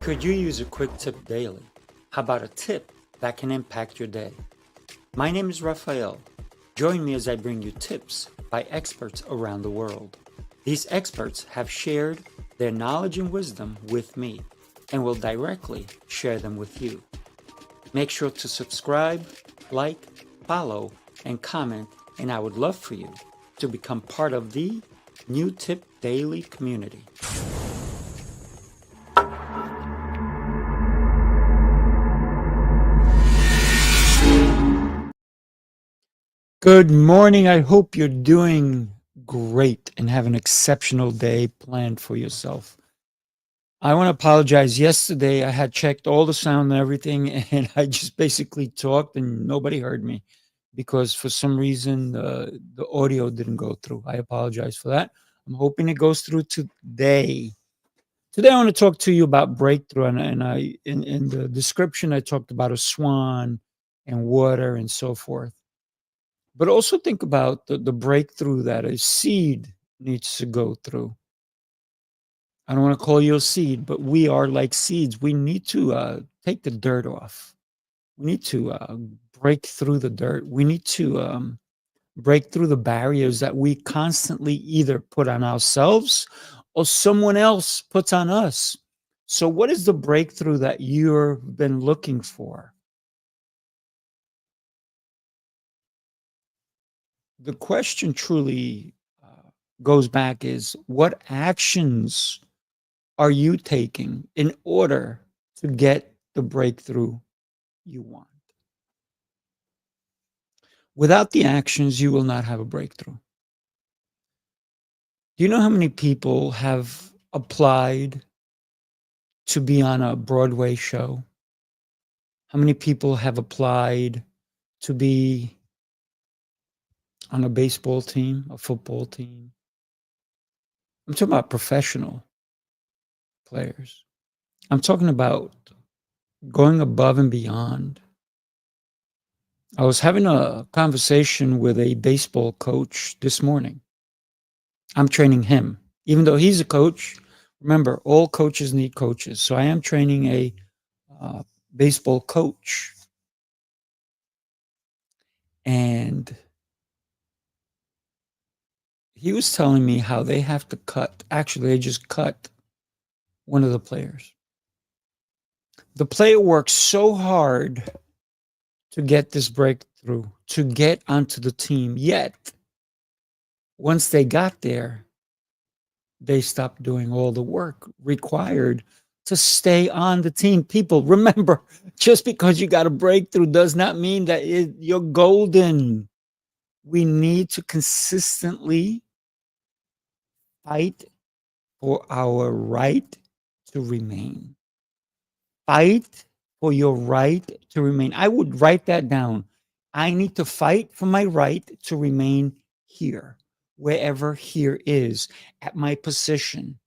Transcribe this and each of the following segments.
Could you use a quick tip daily? How about a tip that can impact your day? My name is Raphael. Join me as I bring you tips by experts around the world. These experts have shared their knowledge and wisdom with me and will directly share them with you. Make sure to subscribe, like, follow, and comment, and I would love for you to become part of the New Tip Daily community. Good morning. I hope you're doing great and have an exceptional day planned for yourself. I want to apologize. Yesterday, I had checked all the sound and everything, and I just basically talked and nobody heard me because for some reason the audio didn't go through. I apologize for that. I'm hoping it goes through today. Today, I want to talk to you about breakthrough, and I in the description I talked about a swan and water and so forth. But also think about the breakthrough that a seed needs to go through. I don't want to call you a seed, but we are like seeds. We need to take the dirt off. We need to break through the dirt. We need to break through the barriers that we constantly either put on ourselves or someone else puts on us. So, what is the breakthrough that you've been looking for? The question truly goes back is what actions are you taking in order to get the breakthrough you want? Without the actions, you will not have a breakthrough. Do you know how many people have applied to be on a Broadway show? How many people have applied to be on a baseball team, a football team? I'm talking about professional players. I'm talking about going above and beyond. I was having a conversation with a baseball coach this morning. I'm training him, even though he's a coach. Remember, all coaches need coaches. So I am training a baseball coach. And he was telling me how they have to cut. Actually, they just cut one of the players. The player worked so hard to get this breakthrough, to get onto the team. Yet, once they got there, they stopped doing all the work required to stay on the team. People, remember, just because you got a breakthrough does not mean that you're golden. We need to consistently fight for our right to remain. Fight for your right to remain. I would write that down. I need to fight for my right to remain here, wherever here is, at my position.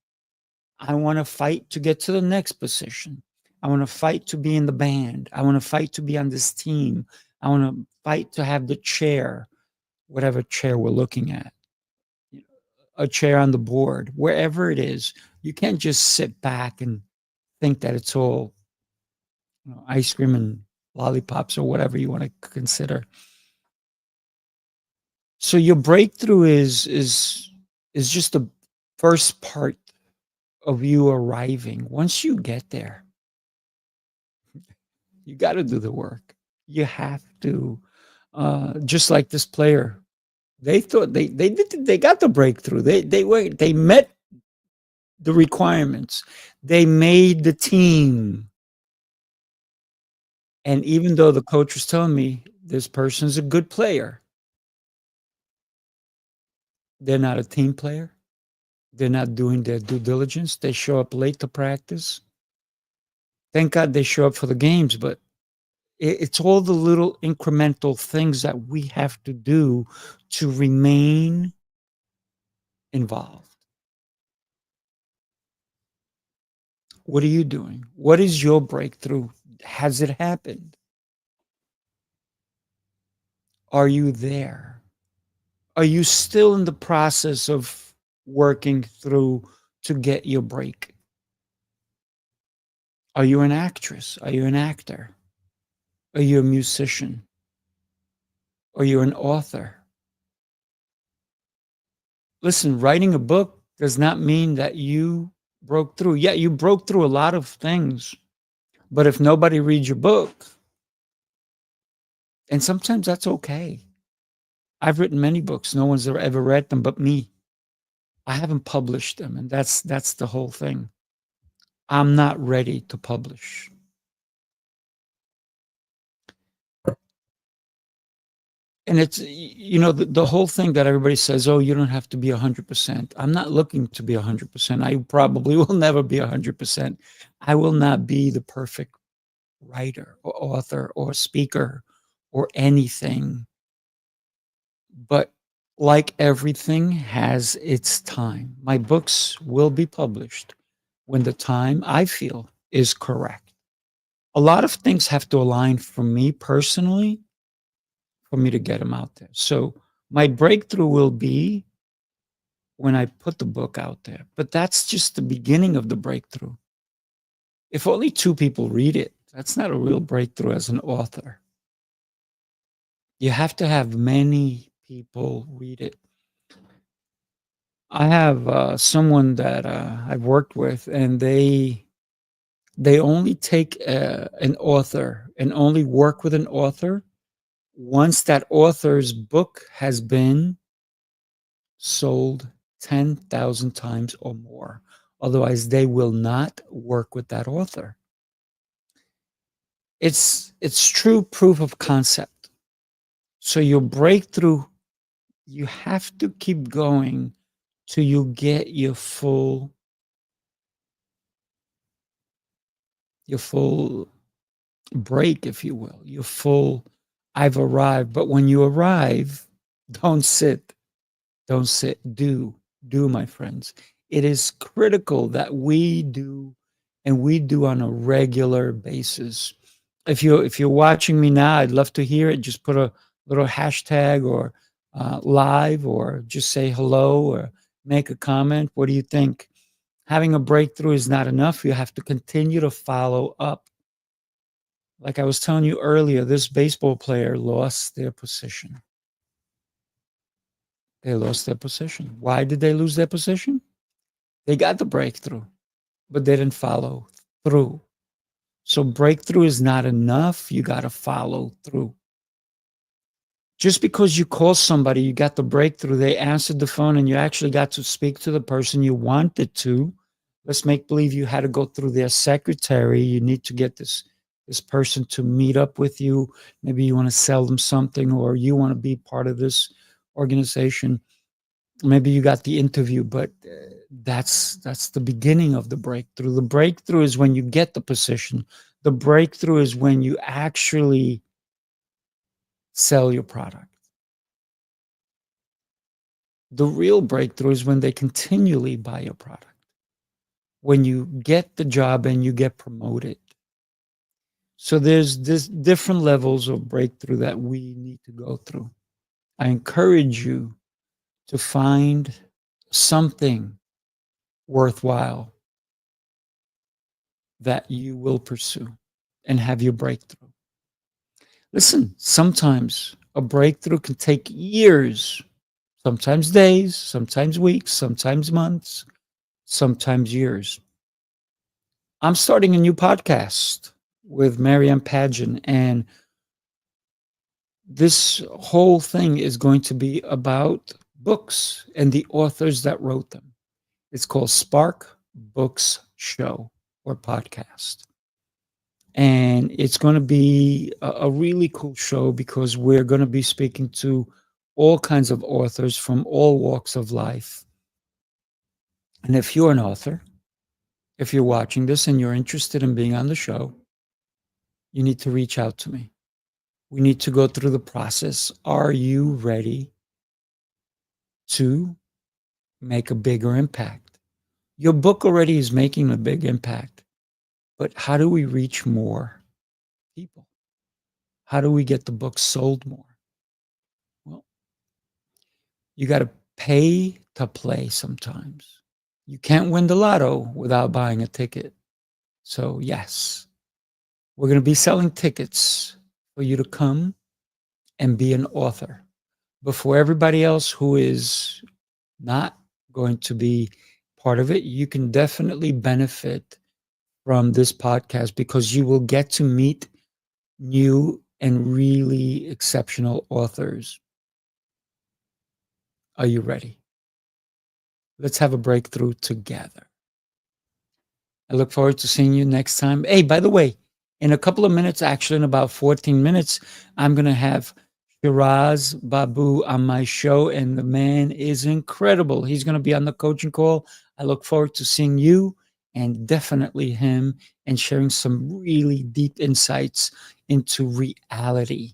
I want to fight to get to the next position. I want to fight to be in the band. I want to fight to be on this team. I want to fight to have the chair, whatever chair we're looking at, a chair on the board, wherever it is. You can't just sit back and think that it's all ice cream and lollipops or whatever you want to consider. So your breakthrough is just the first part of you arriving. Once you get there, you got to do the work. You have to, just like this player. They thought they got the breakthrough. They met the requirements. They made the team. And even though the coach was telling me this person's a good player, they're not a team player. They're not doing their due diligence. They show up late to practice. Thank God they show up for the games, but it's all the little incremental things that we have to do to remain involved. What are you doing? What is your breakthrough? Has it happened? Are you there? Are you still in the process of working through to get your break? Are you an actress? Are you an actor? Are you a musician? Are you an author? Listen, writing a book does not mean that you broke through. Yeah, you broke through a lot of things, but if nobody reads your book, and sometimes that's okay. I've written many books. No one's ever read them but me. I haven't published them, and that's the whole thing. I'm not ready to publish. And it's the whole thing that everybody says, oh, you don't have to be 100%. I'm not looking to be 100%. I probably will never be 100%. I will not be the perfect writer or author or speaker or anything. But like everything has its time. My books will be published when the time I feel is correct. A lot of things have to align for me personally for me to get them out there. So my breakthrough will be when I put the book out there. But that's just the beginning of the breakthrough. If only two people read it, that's not a real breakthrough as an author. You have to have many people read it. I have someone that I've worked with, and they only take an author and only work with an author once that author's book has been sold 10,000 times or more. Otherwise, they will not work with that author. It's true proof of concept. So your breakthrough, you have to keep going till you get your full break, if you will, your full I've arrived. But when you arrive, don't sit, don't sit, do, my friends. It is critical that we do, and we do on a regular basis. If you're watching me now, I'd love to hear it. Just put a little hashtag or live, or just say hello or make a comment. What do you think? Having a breakthrough is not enough. You have to continue to follow up. Like I was telling you earlier, this baseball player lost their position. They lost their position. Why did they lose their position? They got the breakthrough, but they didn't follow through. So breakthrough is not enough. You got to follow through. Just because you call somebody, you got the breakthrough, they answered the phone, and you actually got to speak to the person you wanted to. Let's make believe you had to go through their secretary. You need to get this person to meet up with you. Maybe you want to sell them something, or you want to be part of this organization. Maybe you got the interview, but that's the beginning of the breakthrough. The breakthrough is when you get the position. The breakthrough is when you actually sell your product. The real breakthrough is when they continually buy your product, when you get the job and you get promoted. So there's this different levels of breakthrough that we need to go through. I encourage you to find something worthwhile that you will pursue and have your breakthrough. Listen, sometimes a breakthrough can take years, sometimes days, sometimes weeks, sometimes months, sometimes years. I'm starting a new podcast with Marianne Pageant, and this whole thing is going to be about books and the authors that wrote them. It's called Spark Books Show or Podcast. And it's going to be a really cool show because we're going to be speaking to all kinds of authors from all walks of life. And if you're an author, if you're watching this and you're interested in being on the show, you need to reach out to me. We need to go through the process. Are you ready to make a bigger impact? Your book already is making a big impact, but how do we reach more people? How do we get the book sold more? Well, you got to pay to play sometimes. You can't win the lotto without buying a ticket. So, yes, we're going to be selling tickets for you to come and be an author before everybody else who is not going to be part of it. You can definitely benefit from this podcast because you will get to meet new and really exceptional authors. Are you ready? Let's have a breakthrough together. I look forward to seeing you next time. Hey, by the way, in a couple of minutes, actually, in about 14 minutes, I'm going to have Shiraz Babu on my show, and the man is incredible. He's going to be on the coaching call. I look forward to seeing you and definitely him and sharing some really deep insights into reality,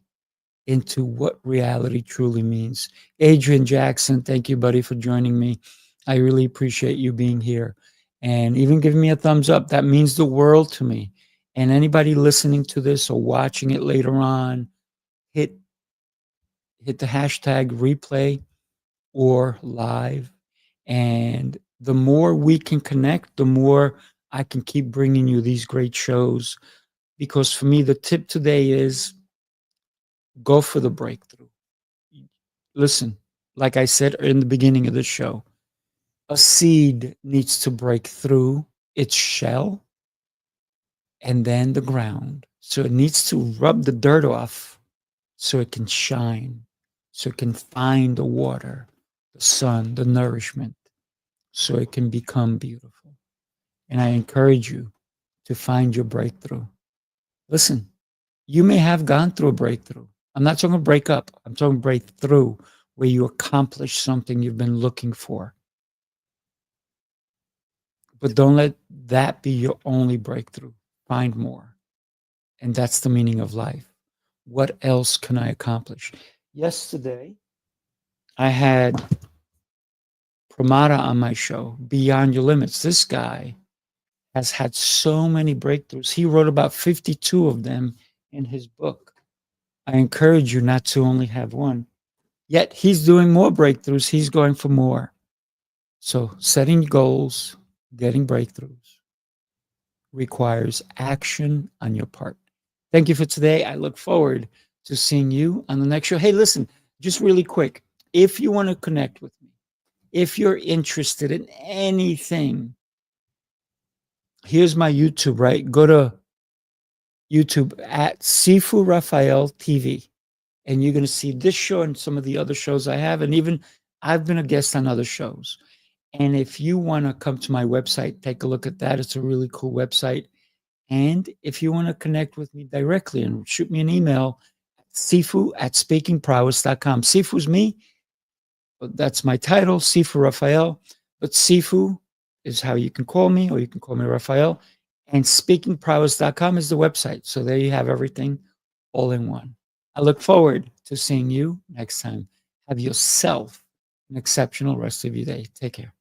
into what reality truly means. Adrian Jackson, thank you, buddy, for joining me. I really appreciate you being here and even giving me a thumbs up. That means the world to me. And anybody listening to this or watching it later on, hit the hashtag replay or live. And the more we can connect, the more I can keep bringing you these great shows. Because for me, the tip today is go for the breakthrough. Listen, like I said in the beginning of the show, a seed needs to break through its shell and then the ground. So it needs to rub the dirt off so it can shine, so it can find the water, the sun, the nourishment, so it can become beautiful. And I encourage you to find your breakthrough. Listen, you may have gone through a breakthrough. I'm not talking break up, I'm talking breakthrough where you accomplish something you've been looking for. But don't let that be your only breakthrough. Find more. And that's the meaning of life. What else can I accomplish? Yesterday, I had Pramada on my show, Beyond Your Limits. This guy has had so many breakthroughs. He wrote about 52 of them in his book. I encourage you not to only have one. Yet he's doing more breakthroughs. He's going for more. So setting goals, getting breakthroughs requires action on your part. Thank you for today. I look forward to seeing you on the next show. Hey, listen, just really quick. If you want to connect with me, if you're interested in anything, here's my YouTube, right? Go to YouTube at Sifu Raphael TV, and you're going to see this show and some of the other shows I have. And even I've been a guest on other shows. And if you want to come to my website, take a look at that. It's a really cool website. And if you want to connect with me directly and shoot me an email, Sifu at speakingprowess.com. Sifu's me. That's my title, Sifu Raphael. But Sifu is how you can call me, or you can call me Raphael. And speakingprowess.com is the website. So there you have everything all in one. I look forward to seeing you next time. Have yourself an exceptional rest of your day. Take care.